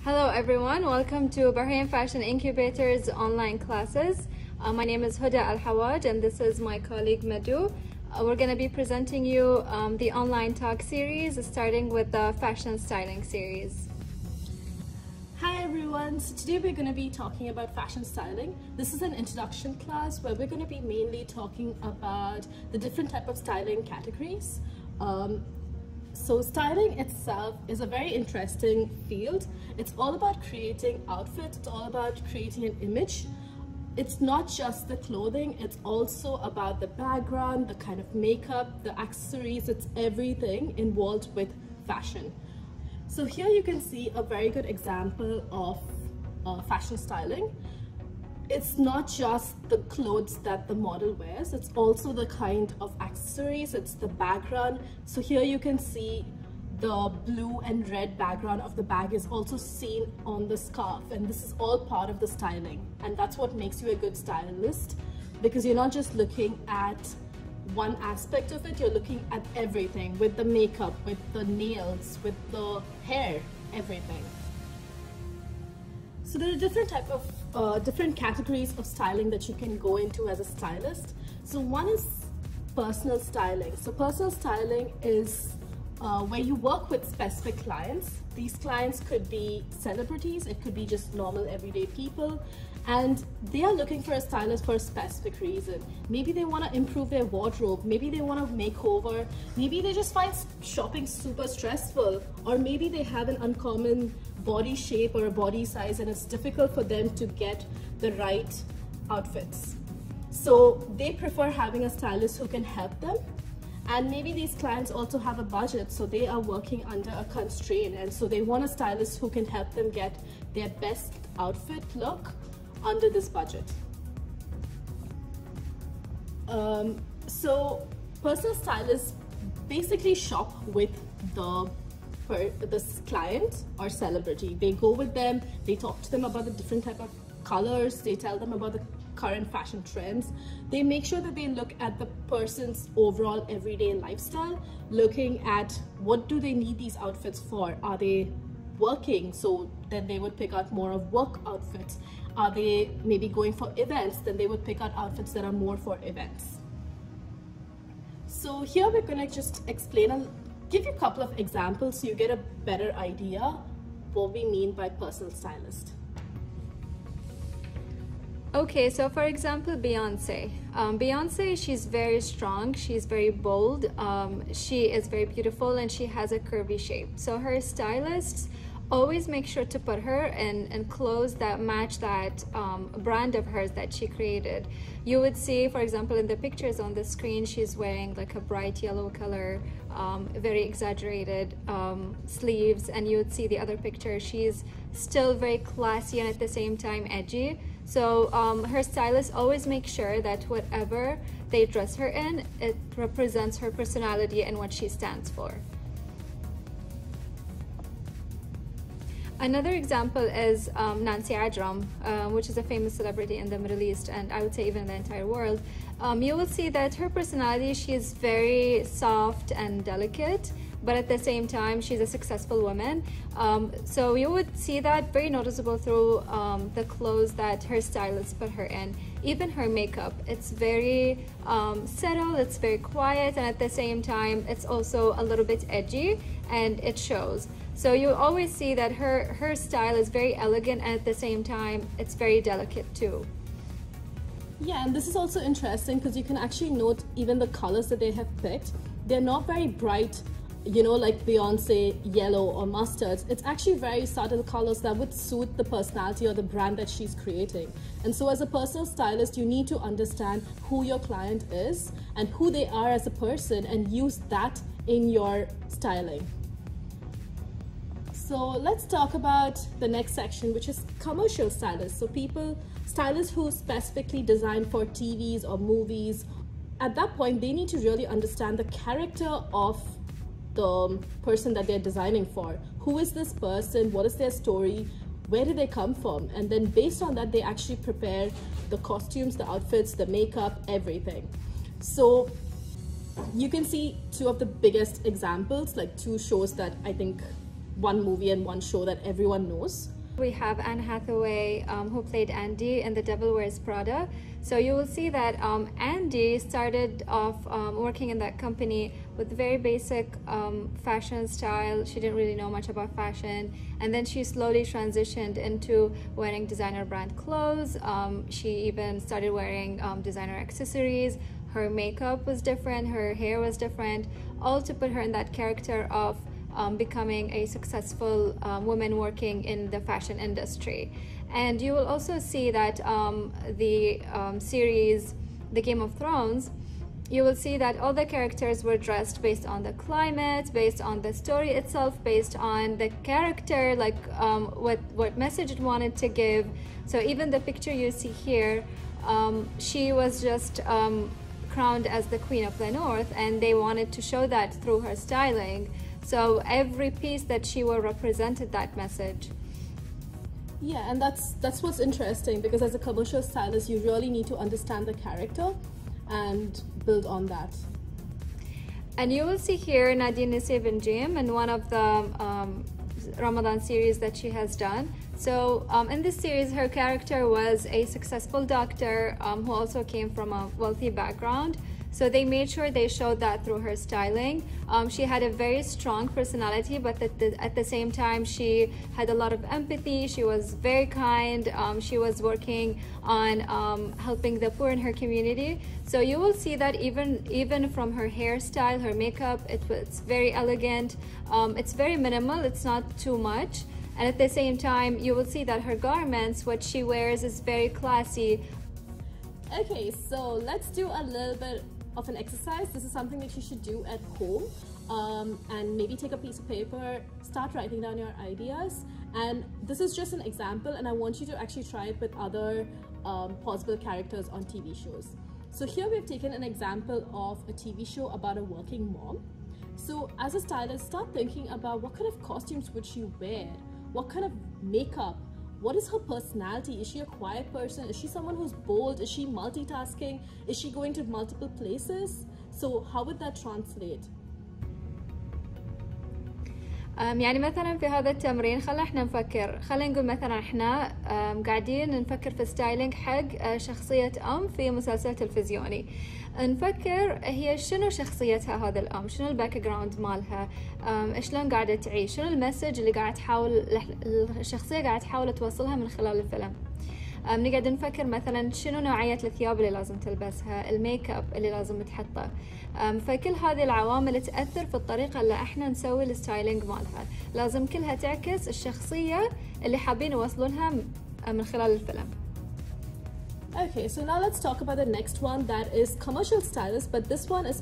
Hello everyone, welcome to Bahrain Fashion Incubator's online classes. My name is Huda Al-Hawaj and this is my colleague Madhu. We're going to be presenting you the online talk series starting with the fashion styling series. Hi everyone, so today we're going to be talking about fashion styling. This is an introduction class where we're going to be mainly talking about the different type of styling categories. So styling itself is a very interesting field. It's all about creating outfits, it's all about creating an image. It's not just the clothing, it's also about the background, the kind of makeup, the accessories, it's everything involved with fashion. So here you can see a very good example of fashion styling. It's not just the clothes that the model wears, it's also the kind of accessories, it's the background. So here you can see the blue and red background of the bag is also seen on the scarf, and this is all part of the styling. And that's what makes you a good stylist, because you're not just looking at one aspect of it, you're looking at everything, with the makeup, with the nails, with the hair, everything. So there are different categories of styling that you can go into as a stylist. So one is personal styling. So personal styling is where you work with specific clients. These clients could be celebrities, it could be just normal everyday people, and they are looking for a stylist for a specific reason. Maybe they want to improve their wardrobe, maybe they want to make over, maybe they just find shopping super stressful, or maybe they have an uncommon body shape or a body size and it's difficult for them to get the right outfits. So they prefer having a stylist who can help them. And maybe these clients also have a budget, so they are working under a constraint, and so they want a stylist who can help them get their best outfit look under this budget. So personal stylists basically shop with the client or celebrity. They go with them, they talk to them about the different type of colors, they tell them about the current fashion trends. They make sure that they look at the person's overall everyday lifestyle, looking at what do they need these outfits for. Are they working? So then they would pick out more of work outfits. Are they maybe going for events? Then they would pick out outfits that are more for events. So here we're going to just give you a couple of examples so you get a better idea what we mean by personal stylist. Okay, so for example, Beyonce. Beyonce, she's very strong, she's very bold, she is very beautiful, and she has a curvy shape. So her stylists always make sure to put her in clothes that match that brand of hers that she created. You would see, for example, in the pictures on the screen, she's wearing like a bright yellow color, very exaggerated sleeves, and you would see the other picture, she's still very classy and at the same time edgy. So her stylists always make sure that whatever they dress her in, it represents her personality and what she stands for. Another example is Nancy Ajram, which is a famous celebrity in the Middle East and I would say even the entire world. You will see that her personality, she is very soft and delicate, but at the same time she's a successful woman. So you would see that very noticeable through the clothes that her stylists put her in. Even her makeup, it's very subtle, it's very quiet, and at the same time it's also a little bit edgy and it shows. So you always see that her style is very elegant and at the same time it's very delicate too. Yeah, and this is also interesting because you can actually note even the colors that they have picked. They're not very bright, you know, like Beyonce yellow or mustard. It's actually very subtle colors that would suit the personality or the brand that she's creating. And so as a personal stylist, you need to understand who your client is and who they are as a person and use that in your styling. So let's talk about the next section, which is commercial stylists. So stylists who specifically design for TVs or movies. At that point, they need to really understand the character of the person that they're designing for. Who is this person? What is their story? Where did they come from? And then based on that, they actually prepare the costumes, the outfits, the makeup, everything. So you can see two of the biggest examples, like two shows that I think one movie and one show that everyone knows. We have Anne Hathaway, who played Andy in The Devil Wears Prada. So you will see that Andy started off working in that company with very basic fashion style. She didn't really know much about fashion, and then she slowly transitioned into wearing designer brand clothes. She even started wearing designer accessories. Her makeup was different, her hair was different, all to put her in that character of becoming a successful woman working in the fashion industry. And you will also see that the series The Game of Thrones, you will see that all the characters were dressed based on the climate, based on the story itself, based on the character, like what message it wanted to give. So even the picture you see here, she was just crowned as the Queen of the North, and they wanted to show that through her styling. So every piece that she wore represented that message. Yeah, and that's what's interesting, because as a commercial stylist, you really need to understand the character and build on that. And you will see here Nadine Nissevenjim in one of the Ramadan series that she has done. So in this series, her character was a successful doctor who also came from a wealthy background. So they made sure they showed that through her styling. She had a very strong personality, but at the same time, she had a lot of empathy. She was very kind. She was working on helping the poor in her community. So you will see that even from her hairstyle, her makeup, it's very elegant. It's very minimal. It's not too much. And at the same time, you will see that her garments, what she wears, is very classy. Okay, so let's do a little bit of an exercise. This is something that you should do at home, and maybe take a piece of paper, start writing down your ideas. And this is just an example, and I want you to actually try it with other possible characters on TV shows. So here we've taken an example of a TV show about a working mom. So as a stylist, start thinking about what kind of costumes would she wear, what kind of makeup, what is her personality? Is she a quiet person? Is she someone who's bold? Is she multitasking? Is she going to multiple places? So how would that translate? يعني مثلا في هذا التمرين خلينا احنا نفكر، خلينا نقول مثلا احنا قاعدين نفكر في ستايلينج حق شخصية في مسلسل تلفزيوني. نفكر هي شنو شخصيتها هذا الأم، شنو الباك جراوند مالها، شلون قاعدة تعيش، شنو المسج اللي قاعد تحاول الشخصية قاعد تحاول توصلها من خلال الفيلم. نقعد نفكر مثلا شنو نوعية الثياب اللي لازم تلبسها، الميك اب اللي لازم تحطه. فكل هذه العوامل تأثر في الطريقة اللي احنا نسوي الستايلينج مالها. لازم كلها تعكس الشخصية اللي حابين يوصلونها من خلال الفيلم. Okay, so now let's talk about the next one, that is commercial stylist, but this one is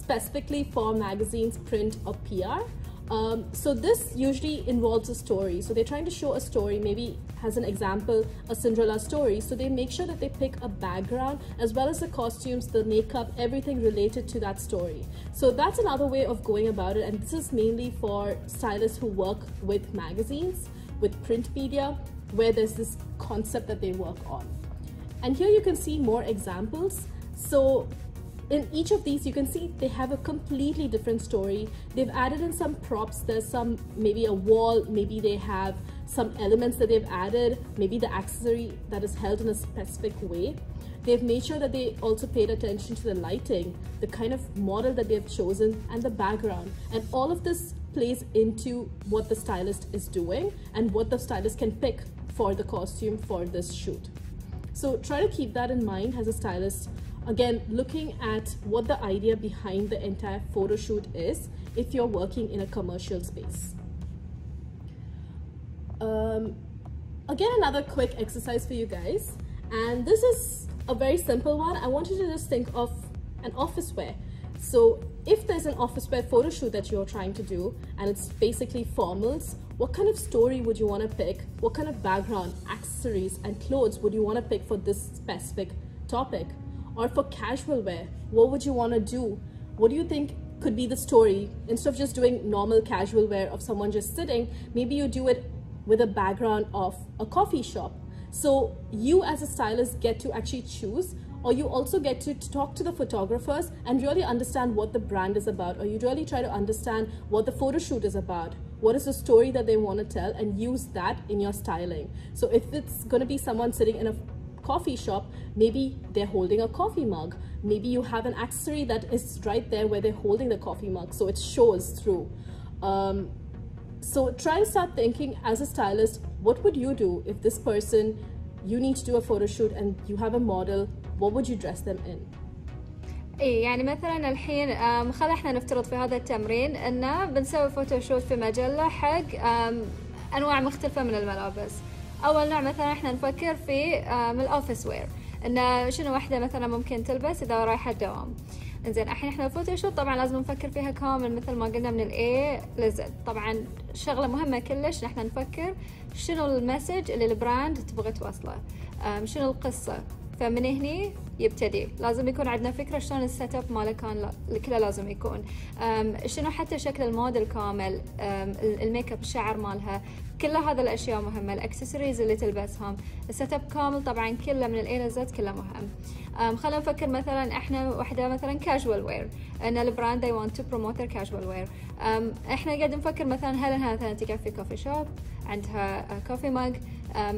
specifically for magazines, print or PR. So this usually involves a story. So they're trying to show a story, maybe as an example, a Cinderella story. So they make sure that they pick a background as well as the costumes, the makeup, everything related to that story. So that's another way of going about it. And this is mainly for stylists who work with magazines, with print media, where there's this concept that they work on. And here you can see more examples. So in each of these, you can see they have a completely different story. They've added in some props. There's some, maybe a wall, maybe they have some elements that they've added, maybe the accessory that is held in a specific way. They've made sure that they also paid attention to the lighting, the kind of model that they've chosen, and the background. And all of this plays into what the stylist is doing and what the stylist can pick for the costume for this shoot. So try to keep that in mind as a stylist. Again, looking at what the idea behind the entire photo shoot is if you're working in a commercial space. Again, another quick exercise for you guys, and this is a very simple one. I want you to just think of an office wear. So if there's an office wear photo shoot that you're trying to do and it's basically formals, what kind of story would you want to pick? What kind of background, accessories and clothes would you want to pick for this specific topic? Or for casual wear, what would you want to do? What do you think could be the story? Instead of just doing normal casual wear of someone just sitting, maybe you do it with a background of a coffee shop. So you as a stylist get to actually choose or you also get to talk to the photographers and really understand what the brand is about, or you really try to understand what the photo shoot is about. What is the story that they want to tell, and use that in your styling. So if it's going to be someone sitting in a coffee shop, maybe they're holding a coffee mug. Maybe you have an accessory that is right there where they're holding the coffee mug, so it shows through. So try and start thinking as a stylist, what would you do if this person, you need to do a photo shoot and you have a model, what would you dress them in? اي يعني مثلا الحين خلينا احنا نفترض في هذا التمرين انه بنسوي فوتوشوت في مجلة حق انواع مختلفة من الملابس. اول نوع مثلا احنا نفكر في الاوفيس وير، انه شنو واحدة مثلا ممكن تلبس اذا رايحة الدوام. انزين الحين احنا الفوتوشوت طبعا لازم نفكر فيها كامل مثل ما قلنا من الاي لزد. طبعا شغلة مهمة كلش نحن نفكر شنو المسج اللي البراند تبغى توصله، شنو القصة. فمن هني يبتدي لازم يكون عندنا فكرة شلون السيت اب ماله كان كله لازم يكون، شنو حتى شكل الموديل كامل، الميك اب، الشعر مالها، كل هذا الاشياء مهمة، الاكسسوارز اللي تلبسهم، السيت اب كامل طبعا كله من الاي لزد كله مهم. خلينا نفكر مثلا احنا واحدة مثلا كاجوال وير، ان البراند they want to promote their casual wear. احنا قاعد نفكر مثلا هل انها مثلا تقف في كوفي شوب، عندها كوفي ماج،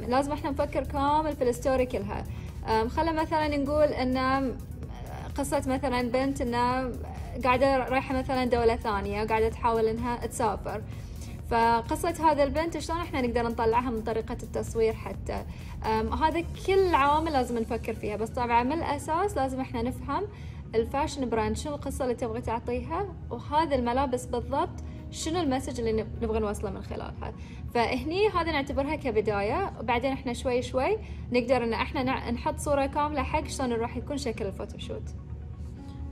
لازم احنا نفكر كامل في الستوري كلها. خلينا مثلا نقول ان قصة مثلا بنت انها قاعدة رايحة مثلا دولة ثانية وقاعدة تحاول انها تسافر، فقصة هذا البنت شلون احنا نقدر نطلعها من طريقة التصوير حتى. هذا كل عوامل لازم نفكر فيها، بس طبعا من الاساس لازم احنا نفهم الفاشن براند شنو القصة اللي تبغى تعطيها، وهذا الملابس بالضبط شنو المسج اللي نبغى نوصله من خلالها. فهني هذا نعتبرها كبداية، وبعدين احنا شوي شوي نقدر ان احنا نحط صورة كاملة حق شلون راح يكون شكل الفوتوشوت.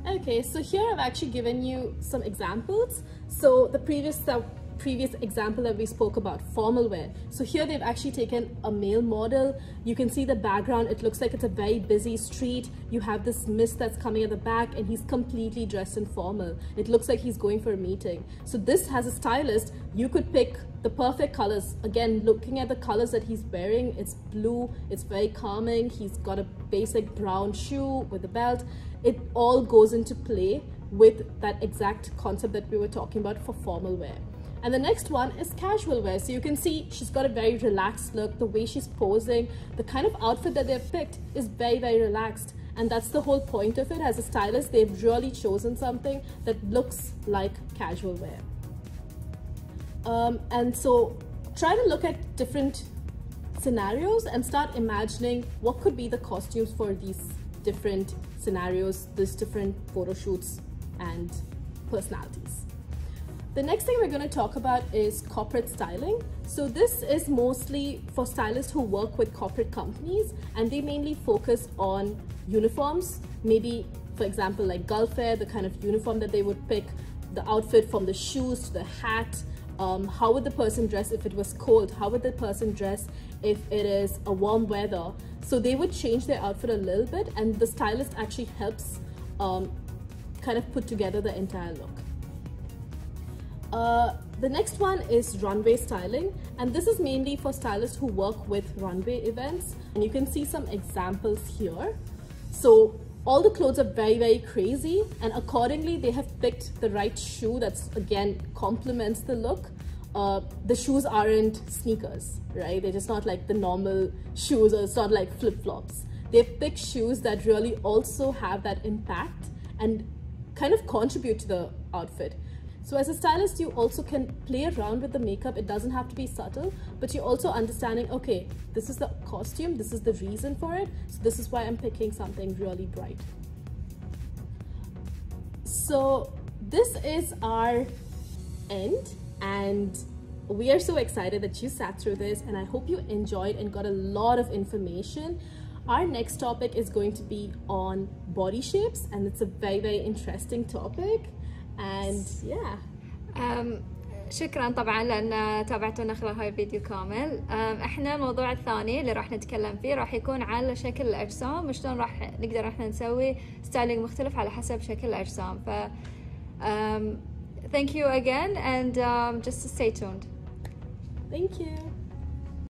Okay, so here I've actually given you some examples. So the previous example that we spoke about, formal wear. So here they've actually taken a male model. You can see the background, it looks like it's a very busy street. You have this mist that's coming at the back and he's completely dressed in formal. It looks like he's going for a meeting. So this, as a stylist, you could pick the perfect colors. Again, looking at the colors that he's wearing, it's blue, it's very calming. He's got a basic brown shoe with a belt. It all goes into play with that exact concept that we were talking about for formal wear. And the next one is casual wear. So you can see she's got a very relaxed look. The way she's posing, the kind of outfit that they've picked is very, very relaxed. And that's the whole point of it. As a stylist, they've really chosen something that looks like casual wear. And so try to look at different scenarios and start imagining what could be the costumes for these different scenarios, these different photo shoots and personalities. The next thing we're going to talk about is corporate styling. So this is mostly for stylists who work with corporate companies, and they mainly focus on uniforms. Maybe, for example, like Gulf Air, the kind of uniform that they would pick, the outfit from the shoes to the hat. How would the person dress if it was cold? How would the person dress if it is a warm weather? So they would change their outfit a little bit, and the stylist actually helps kind of put together the entire look. The next one is runway styling, and this is mainly for stylists who work with runway events, and you can see some examples here. So all the clothes are very, very crazy, and accordingly they have picked the right shoe that's again complements the look. The shoes aren't sneakers, right? They're just not like the normal shoes, or it's not like flip-flops. They've picked shoes that really also have that impact and kind of contribute to the outfit. So as a stylist, you also can play around with the makeup. It doesn't have to be subtle, but you're also understanding, okay, this is the costume, this is the reason for it, so this is why I'm picking something really bright. So this is our end, and we are so excited that you sat through this, and I hope you enjoyed and got a lot of information. Our next topic is going to be on body shapes, and it's a very, very interesting topic. And yeah. شكرا طبعا لان تابعتونا خلال هاي الفيديو كامل. احنا الموضوع الثاني اللي راح نتكلم فيه راح يكون على شكل الاجسام وشلون راح نقدر احنا نسوي ستايلينج مختلف على حسب شكل الاجسام. ف thank you again, and just stay tuned. Thank you.